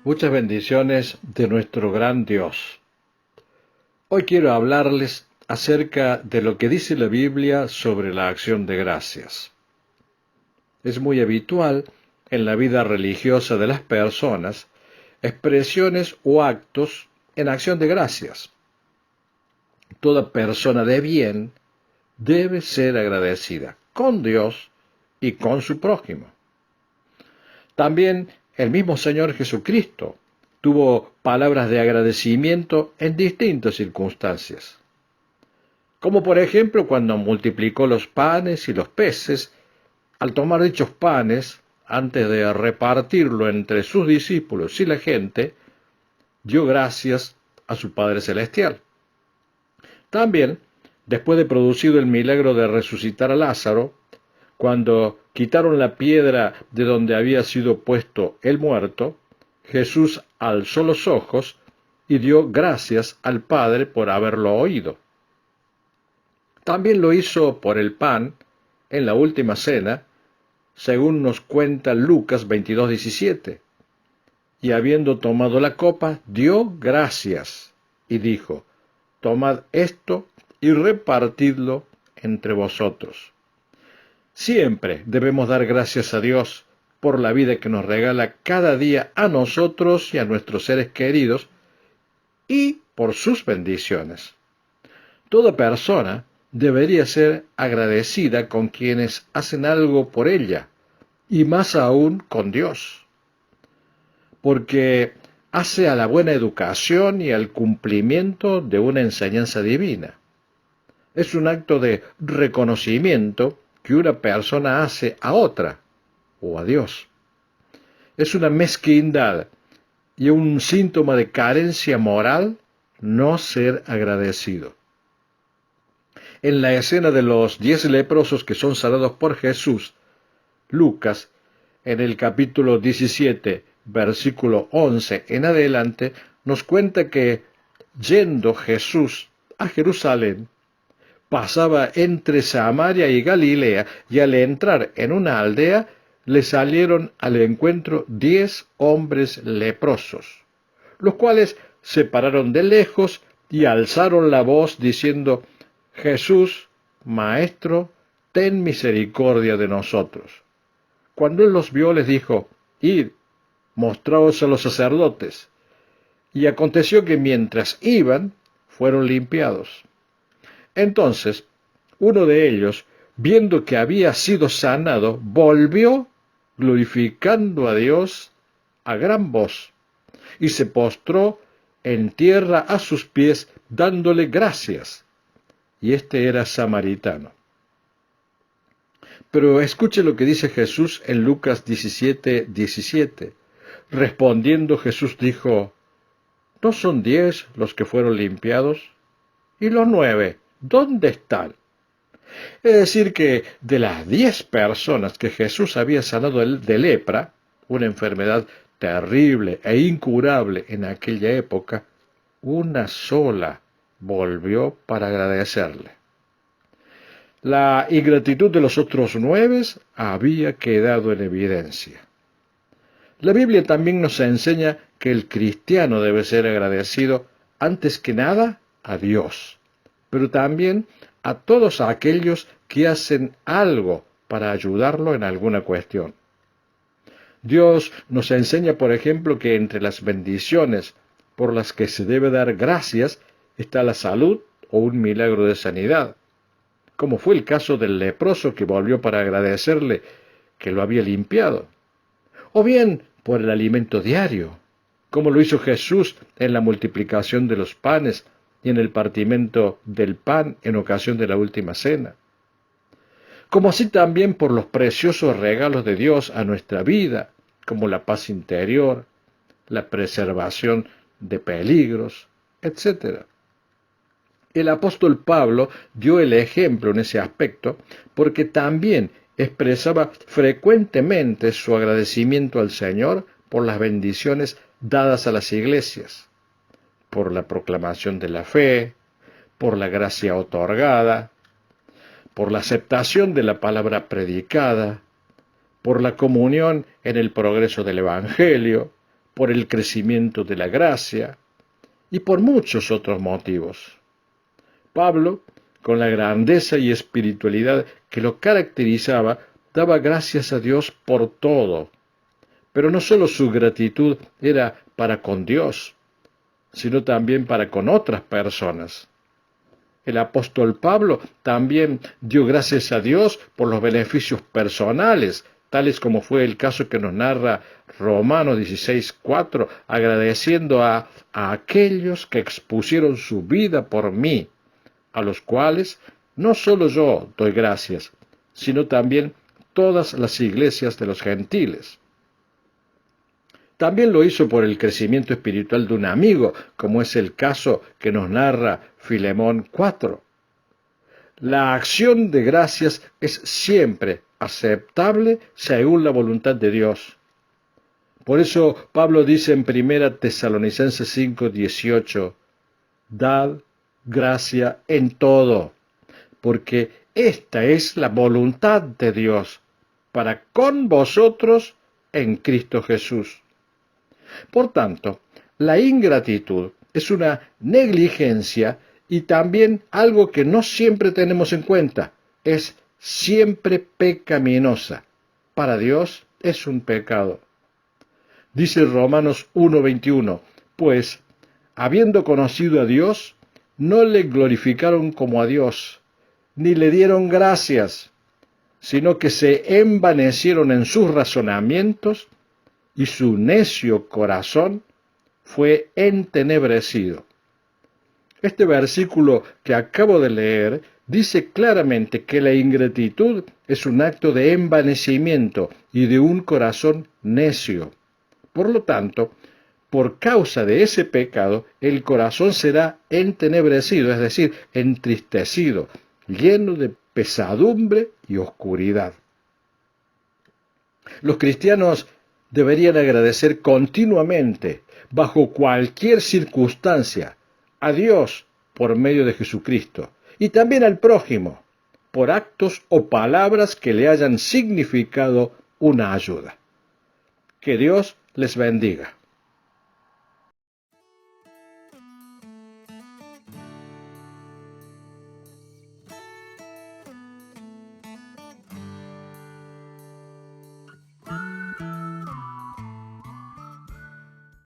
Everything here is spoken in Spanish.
Muchas bendiciones de nuestro gran Dios. Hoy quiero hablarles acerca de lo que dice la Biblia sobre la acción de gracias. Es muy habitual en la vida religiosa de las personas expresiones o actos en acción de gracias. Toda persona de bien debe ser agradecida con Dios y con su prójimo. También el mismo Señor Jesucristo tuvo palabras de agradecimiento en distintas circunstancias, como por ejemplo cuando multiplicó los panes y los peces. Al tomar dichos panes, antes de repartirlo entre sus discípulos y la gente, dio gracias a su Padre Celestial. También, después de producido el milagro de resucitar a Lázaro, cuando quitaron la piedra de donde había sido puesto el muerto, Jesús alzó los ojos y dio gracias al Padre por haberlo oído. También lo hizo por el pan en la última cena, según nos cuenta Lucas 22:17. Y habiendo tomado la copa, dio gracias y dijo: Tomad esto y repartidlo entre vosotros. Siempre debemos dar gracias a Dios por la vida que nos regala cada día a nosotros y a nuestros seres queridos y por sus bendiciones. Toda persona debería ser agradecida con quienes hacen algo por ella, y más aún con Dios, porque hace a la buena educación y al cumplimiento de una enseñanza divina. Es un acto de reconocimiento que una persona hace a otra o a Dios. Es una mezquindad y un síntoma de carencia moral no ser agradecido. En la escena de los 10 leprosos que son sanados por Jesús, Lucas, en el capítulo 17, versículo 11 en adelante, nos cuenta que, yendo Jesús a Jerusalén, pasaba entre Samaria y Galilea, y al entrar en una aldea, le salieron al encuentro 10 hombres leprosos, los cuales se pararon de lejos y alzaron la voz diciendo: Jesús, Maestro, ten misericordia de nosotros. Cuando él los vio, les dijo: Id, mostraos a los sacerdotes. Y aconteció que mientras iban, fueron limpiados. Entonces, uno de ellos, viendo que había sido sanado, volvió, glorificando a Dios a gran voz, y se postró en tierra a sus pies, dándole gracias. Y este era samaritano. Pero escuche lo que dice Jesús en Lucas 17:17. Respondiendo Jesús dijo: ¿No son 10 los que fueron limpiados? ¿Y los 9, dónde están? Es decir, que de las 10 personas que Jesús había sanado de lepra, una enfermedad terrible e incurable en aquella época, una sola volvió para agradecerle. La ingratitud de los otros 9 había quedado en evidencia. La Biblia también nos enseña que el cristiano debe ser agradecido antes que nada a Dios, pero también a todos aquellos que hacen algo para ayudarlo en alguna cuestión. Dios nos enseña, por ejemplo, que entre las bendiciones por las que se debe dar gracias está la salud o un milagro de sanidad, como fue el caso del leproso que volvió para agradecerle que lo había limpiado, o bien por el alimento diario, como lo hizo Jesús en la multiplicación de los panes y en el partimiento del pan en ocasión de la última cena, como así también por los preciosos regalos de Dios a nuestra vida, como la paz interior, la preservación de peligros, etc. El apóstol Pablo dio el ejemplo en ese aspecto porque también expresaba frecuentemente su agradecimiento al Señor por las bendiciones dadas a las iglesias, por la proclamación de la fe, por la gracia otorgada, por la aceptación de la palabra predicada, por la comunión en el progreso del Evangelio, por el crecimiento de la gracia y por muchos otros motivos. Pablo, con la grandeza y espiritualidad que lo caracterizaba, daba gracias a Dios por todo. Pero no solo su gratitud era para con Dios, sino también para con otras personas. El apóstol Pablo también dio gracias a Dios por los beneficios personales, tales como fue el caso que nos narra Romanos 16:4, agradeciendo a aquellos que expusieron su vida por mí, a los cuales no solo yo doy gracias, sino también todas las iglesias de los gentiles. También lo hizo por el crecimiento espiritual de un amigo, como es el caso que nos narra Filemón 4. La acción de gracias es siempre aceptable según la voluntad de Dios. Por eso Pablo dice en 1 Tesalonicenses 5:18, dad gracia en todo, porque esta es la voluntad de Dios para con vosotros en Cristo Jesús. Por tanto, la ingratitud es una negligencia y también algo que no siempre tenemos en cuenta. Es siempre pecaminosa. Para Dios es un pecado. Dice Romanos 1:21, pues, habiendo conocido a Dios, no le glorificaron como a Dios, ni le dieron gracias, sino que se envanecieron en sus razonamientos, y su necio corazón fue entenebrecido. Este versículo que acabo de leer dice claramente que la ingratitud es un acto de envanecimiento y de un corazón necio. Por lo tanto, por causa de ese pecado, el corazón será entenebrecido, es decir, entristecido, lleno de pesadumbre y oscuridad. Los cristianos deberían agradecer continuamente, bajo cualquier circunstancia, a Dios por medio de Jesucristo, y también al prójimo, por actos o palabras que le hayan significado una ayuda. Que Dios les bendiga.